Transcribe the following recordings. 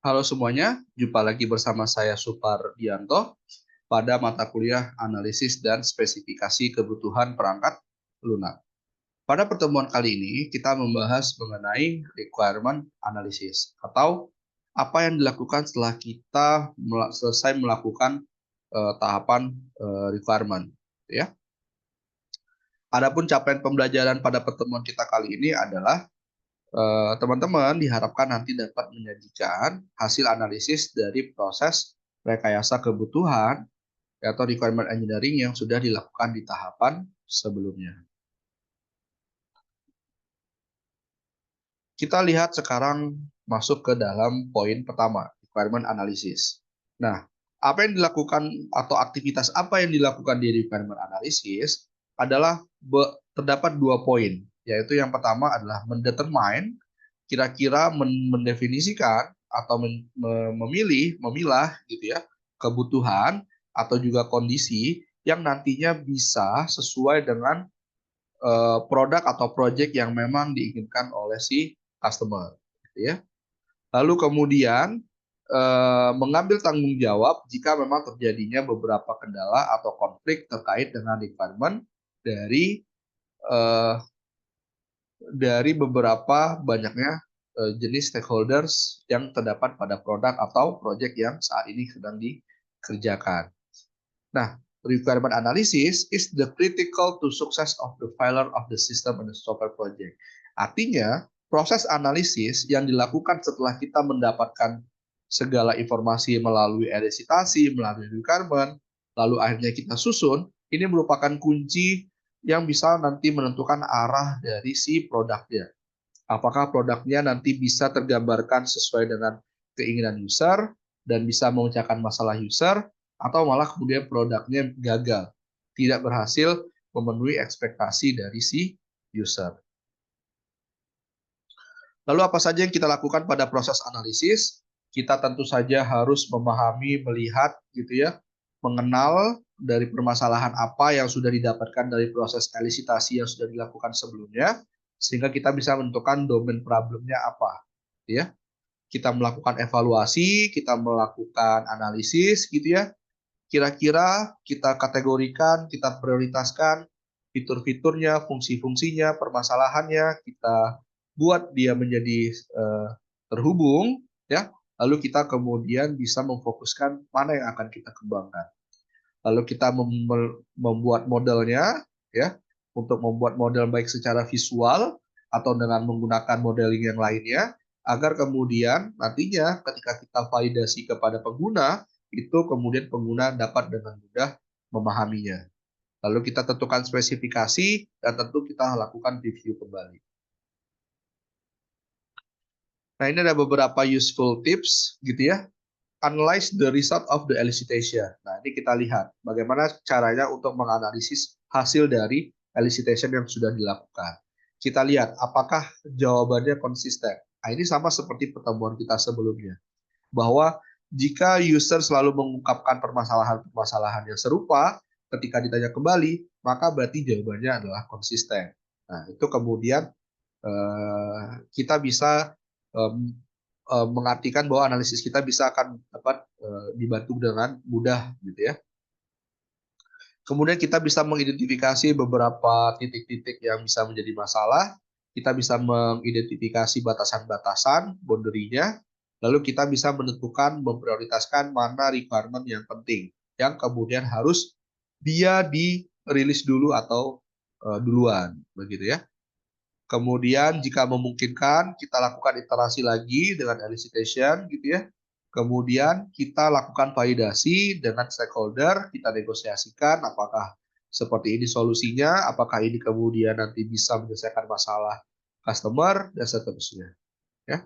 Halo semuanya, jumpa lagi bersama saya Supardianto pada mata kuliah Analisis dan Spesifikasi Kebutuhan Perangkat Lunak. Pada pertemuan kali ini, kita membahas mengenai requirement analysis atau apa yang dilakukan setelah kita selesai melakukan tahapan requirement. Ya. Adapun capaian pembelajaran pada pertemuan kita kali ini adalah teman-teman diharapkan nanti dapat menyajikan hasil analisis dari proses rekayasa kebutuhan atau requirement engineering yang sudah dilakukan di tahapan sebelumnya. Kita lihat sekarang masuk ke dalam poin pertama, requirement analysis. Nah, apa yang dilakukan atau aktivitas apa yang dilakukan di requirement analysis adalah terdapat 2 poin, yaitu yang pertama adalah mendetermine, kira-kira mendefinisikan atau memilah gitu ya, kebutuhan atau juga kondisi yang nantinya bisa sesuai dengan produk atau project yang memang diinginkan oleh si customer, gitu ya. Lalu kemudian mengambil tanggung jawab jika memang terjadinya beberapa kendala atau konflik terkait dengan requirement dari beberapa banyaknya jenis stakeholders yang terdapat pada produk atau project yang saat ini sedang dikerjakan. Nah, requirement analysis is the critical to success of the failure of the system and the software project. Artinya, proses analisis yang dilakukan setelah kita mendapatkan segala informasi melalui elicitasi, melalui requirement, lalu akhirnya kita susun, ini merupakan kunci yang bisa nanti menentukan arah dari si produknya. Apakah produknya nanti bisa tergambarkan sesuai dengan keinginan user dan bisa memecahkan masalah user, atau malah kemudian produknya gagal, tidak berhasil memenuhi ekspektasi dari si user. Lalu apa saja yang kita lakukan pada proses analisis? Kita tentu saja harus memahami, melihat gitu ya, mengenal dari permasalahan apa yang sudah didapatkan dari proses elicitasi yang sudah dilakukan sebelumnya, sehingga kita bisa menentukan domain problemnya apa. Ya, kita melakukan evaluasi, kita melakukan analisis gitu ya. Kira-kira kita kategorikan, kita prioritaskan fitur-fiturnya, fungsi-fungsinya, permasalahannya, kita buat dia menjadi terhubung, ya. Lalu kita kemudian bisa memfokuskan mana yang akan kita kembangkan. Lalu kita membuat modelnya, ya, untuk membuat model baik secara visual atau dengan menggunakan modeling yang lainnya, agar kemudian nantinya ketika kita validasi kepada pengguna, itu kemudian pengguna dapat dengan mudah memahaminya. Lalu kita tentukan spesifikasi dan tentu kita lakukan review kembali. Nah, ini ada beberapa useful tips gitu ya. Analyze the result of the elicitation. Nah, ini kita lihat bagaimana caranya untuk menganalisis hasil dari elicitation yang sudah dilakukan. Kita lihat apakah jawabannya konsisten. Nah, ini sama seperti pertemuan kita sebelumnya. Bahwa jika user selalu mengungkapkan permasalahan-permasalahan yang serupa, ketika ditanya kembali, maka berarti jawabannya adalah konsisten. Nah, itu kemudian kita bisa mengartikan bahwa analisis kita bisa akan dapat dibantu dengan mudah gitu ya. Kemudian kita bisa mengidentifikasi beberapa titik-titik yang bisa menjadi masalah. Kita bisa mengidentifikasi batasan-batasan, boundary-nya. Lalu kita bisa menentukan, memprioritaskan mana requirement yang penting, yang kemudian harus dia dirilis dulu atau duluan, begitu ya. Kemudian jika memungkinkan, kita lakukan iterasi lagi dengan elicitation gitu ya. Kemudian kita lakukan validasi dengan stakeholder, kita negosiasikan apakah seperti ini solusinya, apakah ini kemudian nanti bisa menyelesaikan masalah customer, dan seterusnya. Ya.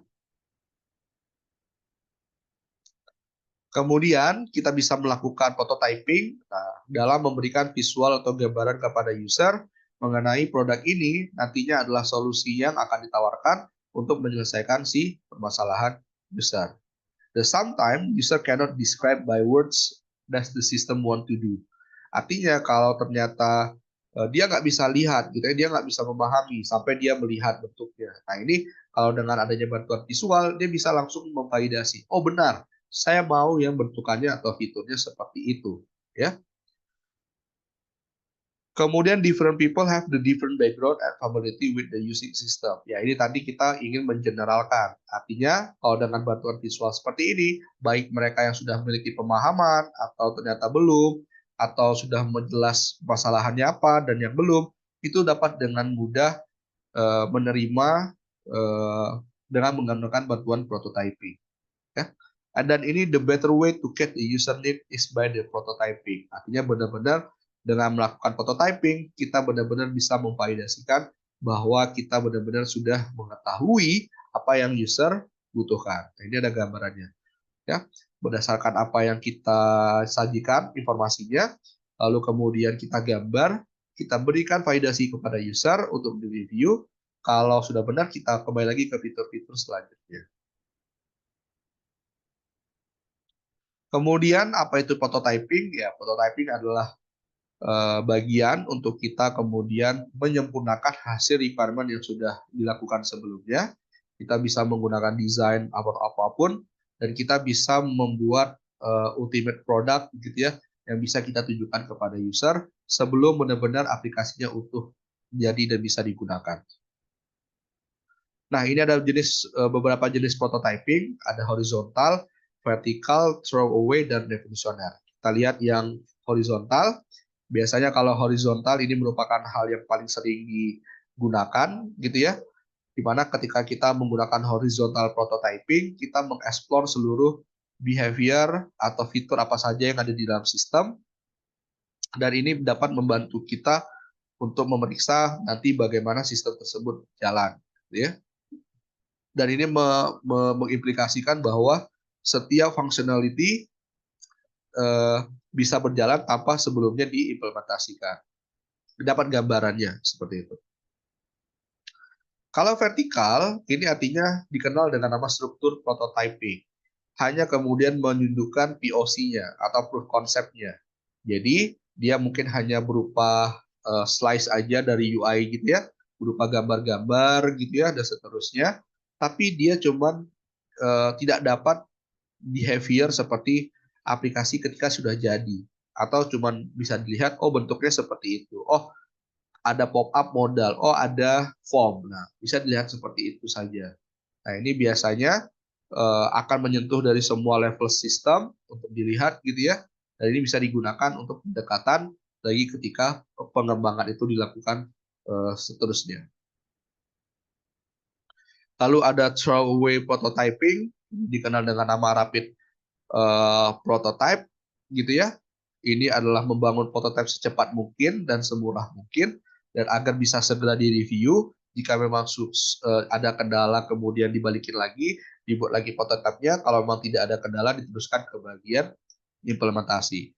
Kemudian kita bisa melakukan prototyping dalam memberikan visual atau gambaran kepada user mengenai produk ini nantinya adalah solusi yang akan ditawarkan untuk menyelesaikan si permasalahan user. The sometimes user cannot describe by words that the system want to do. Artinya kalau ternyata dia nggak bisa lihat gitu ya, dia nggak bisa memahami sampai dia melihat bentuknya. Nah ini kalau dengan adanya bantuan visual, dia bisa langsung memvalidasi. Oh benar, saya mau yang bentukannya atau fiturnya seperti itu, ya. Kemudian different people have the different background and familiarity with the using system. Ya ini tadi kita ingin mengeneralkan. Artinya kalau dengan bantuan visual seperti ini, baik mereka yang sudah memiliki pemahaman atau ternyata belum, atau sudah menjelas masalahannya apa dan yang belum, itu dapat dengan mudah menerima dengan menggunakan bantuan prototyping. Ya. Dan ini the better way to get the user need is by the prototyping. Artinya benar-benar dengan melakukan prototyping, kita benar-benar bisa memvalidasikan bahwa kita benar-benar sudah mengetahui apa yang user butuhkan. Nah, ini ada gambarannya. Ya, berdasarkan apa yang kita sajikan informasinya, lalu kemudian kita gambar, kita berikan validasi kepada user untuk di-review. Kalau sudah benar, kita kembali lagi ke fitur-fitur selanjutnya. Kemudian apa itu prototyping? Ya, prototyping adalah bagian untuk kita kemudian menyempurnakan hasil requirement yang sudah dilakukan sebelumnya. Kita bisa menggunakan desain apapun dan kita bisa membuat ultimate product gitu ya yang bisa kita tunjukkan kepada user sebelum benar-benar aplikasinya utuh jadi dan bisa digunakan. Nah, ini ada beberapa jenis prototyping, ada horizontal, vertikal, throwaway, dan revolusioner. Kita lihat yang horizontal. Biasanya kalau horizontal ini merupakan hal yang paling sering digunakan, gitu ya. Di mana ketika kita menggunakan horizontal prototyping, kita mengeksplor seluruh behavior atau fitur apa saja yang ada di dalam sistem, dan ini dapat membantu kita untuk memeriksa nanti bagaimana sistem tersebut jalan, gitu ya. Dan ini mengimplikasikan bahwa setiap functionality bisa berjalan tanpa sebelumnya diimplementasikan. Dapat gambarannya seperti itu. Kalau vertikal, ini artinya dikenal dengan nama struktur prototyping. Hanya kemudian menunjukkan POC-nya atau proof concept-nya. Jadi, dia mungkin hanya berupa slice aja dari UI gitu ya, berupa gambar-gambar gitu ya, dan seterusnya. Tapi dia cuman tidak dapat behavior seperti aplikasi ketika sudah jadi. Atau cuman bisa dilihat, oh bentuknya seperti itu. Oh, ada pop-up modal, oh ada form. Nah, bisa dilihat seperti itu saja. Nah, ini biasanya akan menyentuh dari semua level sistem untuk dilihat gitu ya. Dan ini bisa digunakan untuk pendekatan lagi ketika pengembangan itu dilakukan seterusnya. Lalu ada throwaway prototyping, dikenal dengan nama rapid prototype gitu ya. Ini adalah membangun prototipe secepat mungkin dan semurah mungkin dan agar bisa segera direview. Jika memang ada kendala kemudian dibalikin lagi, dibuat lagi prototipenya. Kalau memang tidak ada kendala diteruskan ke bagian implementasi.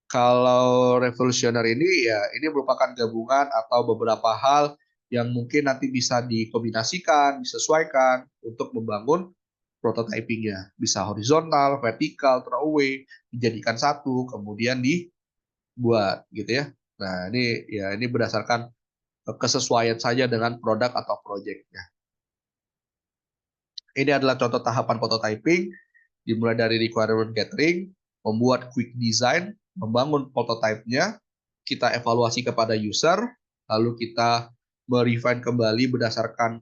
Kalau revolusioner ini ya ini merupakan gabungan atau beberapa hal yang mungkin nanti bisa dikombinasikan, disesuaikan untuk membangun prototypingnya. Bisa horizontal, vertikal, throwaway, dijadikan satu, kemudian dibuat gitu ya. Nah ini berdasarkan kesesuaian saja dengan produk atau projectnya. Ini adalah contoh tahapan prototyping, dimulai dari requirement gathering, membuat quick design, membangun prototype-nya, kita evaluasi kepada user, lalu kita merefine kembali berdasarkan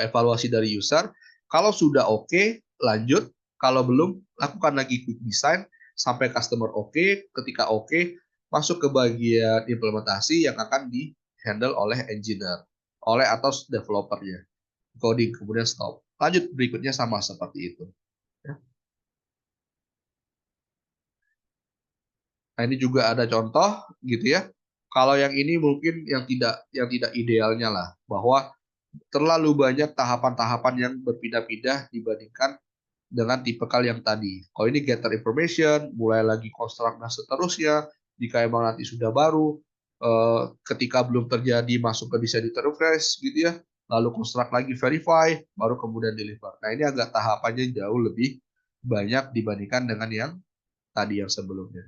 evaluasi dari user. Kalau sudah oke, lanjut. Kalau belum, lakukan lagi quick design sampai customer oke. Ketika oke, masuk ke bagian implementasi yang akan di-handle oleh engineer, oleh atau developernya. Coding, kemudian stop. Lanjut berikutnya sama seperti itu. Nah, ini juga ada contoh gitu ya. Kalau yang ini mungkin yang tidak idealnya lah, bahwa terlalu banyak tahapan-tahapan yang berpindah-pindah dibandingkan dengan tipikal yang tadi. Kalau ini gather information, mulai lagi construct dan seterusnya. Jika emang nanti sudah baru, ketika belum terjadi masuk ke design interface gitu ya, lalu construct lagi verify, baru kemudian deliver. Nah ini agak tahapannya jauh lebih banyak dibandingkan dengan yang tadi yang sebelumnya.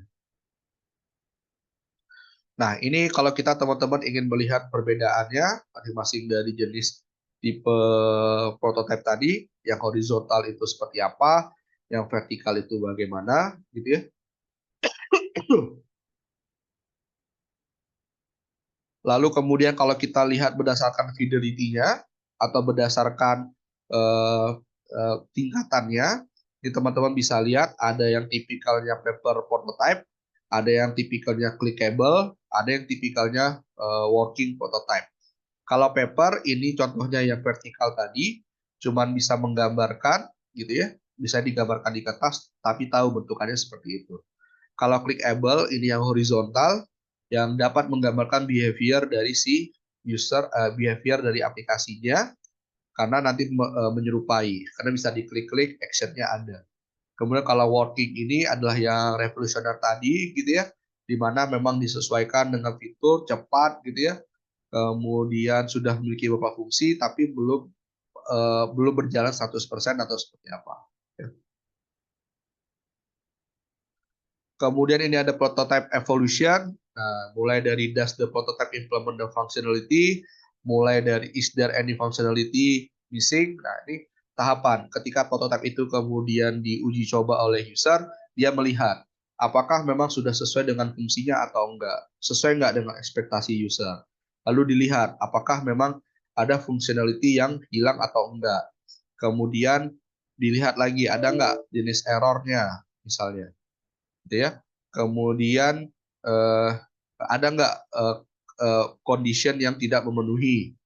Nah, ini kalau kita teman-teman ingin melihat perbedaannya masing-masing dari jenis tipe prototipe tadi, yang horizontal itu seperti apa, yang vertikal itu bagaimana, gitu ya. Lalu kemudian kalau kita lihat berdasarkan fidelity-nya atau berdasarkan eh, tingkatannya, ini teman-teman bisa lihat ada yang tipikalnya paper prototype, ada yang tipikalnya clickable, ada yang tipikalnya working prototype. Kalau paper ini contohnya yang vertikal tadi, cuman bisa menggambarkan gitu ya, bisa digambarkan di kertas, tapi tahu bentukannya seperti itu. Kalau clickable ini yang horizontal, yang dapat menggambarkan behavior dari si user, behavior dari aplikasinya, karena nanti menyerupai, karena bisa diklik-klik, actionnya ada. Kemudian kalau working ini adalah yang revolusioner tadi gitu ya, di mana memang disesuaikan dengan fitur cepat gitu ya, kemudian sudah memiliki beberapa fungsi tapi belum berjalan 100% atau seperti apa. Ya. Kemudian ini ada prototype evolution. Nah, mulai dari does the prototype implement the functionality, mulai dari is there any functionality missing. Nah, ini tahapan. Ketika prototype itu kemudian diuji coba oleh user, dia melihat apakah memang sudah sesuai dengan fungsinya atau enggak, sesuai enggak dengan ekspektasi user. Lalu dilihat apakah memang ada functionality yang hilang atau enggak. Kemudian dilihat lagi ada enggak jenis errornya misalnya gitu ya. Kemudian ada nggak condition yang tidak memenuhi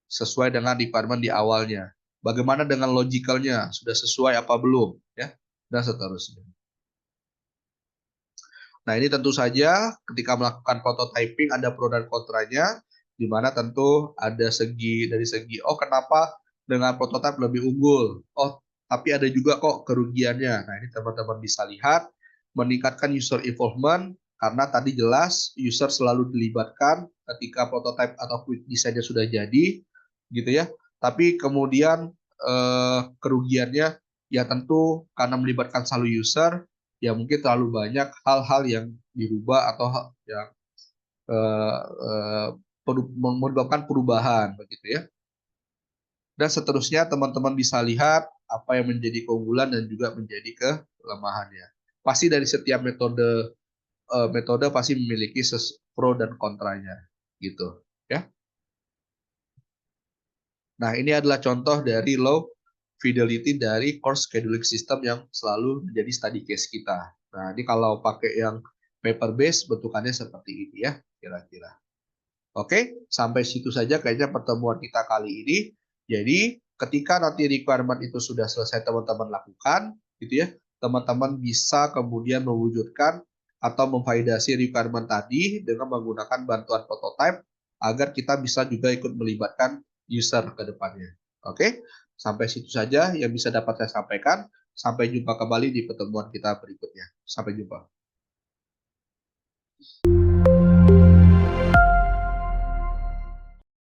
sesuai dengan requirement di awalnya. Bagaimana dengan logicalnya, sudah sesuai apa belum, ya, dan seterusnya. Nah, ini tentu saja ketika melakukan prototyping ada pro dan kontranya, di mana tentu ada dari segi, oh kenapa dengan prototipe lebih unggul, oh tapi ada juga kok kerugiannya. Nah, ini teman-teman bisa lihat, meningkatkan user involvement, karena tadi jelas user selalu dilibatkan ketika prototipe atau quick design-nya sudah jadi, gitu ya. Tapi kemudian kerugiannya ya tentu karena melibatkan selalu user, ya mungkin terlalu banyak hal-hal yang dirubah atau yang eh, eh, menyebabkan perubahan begitu ya. Dan seterusnya teman-teman bisa lihat apa yang menjadi keunggulan dan juga menjadi kelemahannya. Pasti dari setiap metode pasti memiliki pro dan kontranya gitu ya. Nah, ini adalah contoh dari low fidelity dari course scheduling system yang selalu menjadi study case kita. Nah, ini kalau pakai yang paper base bentukannya seperti ini ya, kira-kira. Oke, sampai situ saja kayaknya pertemuan kita kali ini. Jadi, ketika nanti requirement itu sudah selesai teman-teman lakukan, gitu ya, teman-teman bisa kemudian mewujudkan atau memvalidasi requirement tadi dengan menggunakan bantuan prototype agar kita bisa juga ikut melibatkan user ke depannya. Oke, sampai situ saja yang bisa dapat saya sampaikan. Sampai jumpa kembali di pertemuan kita berikutnya. Sampai jumpa.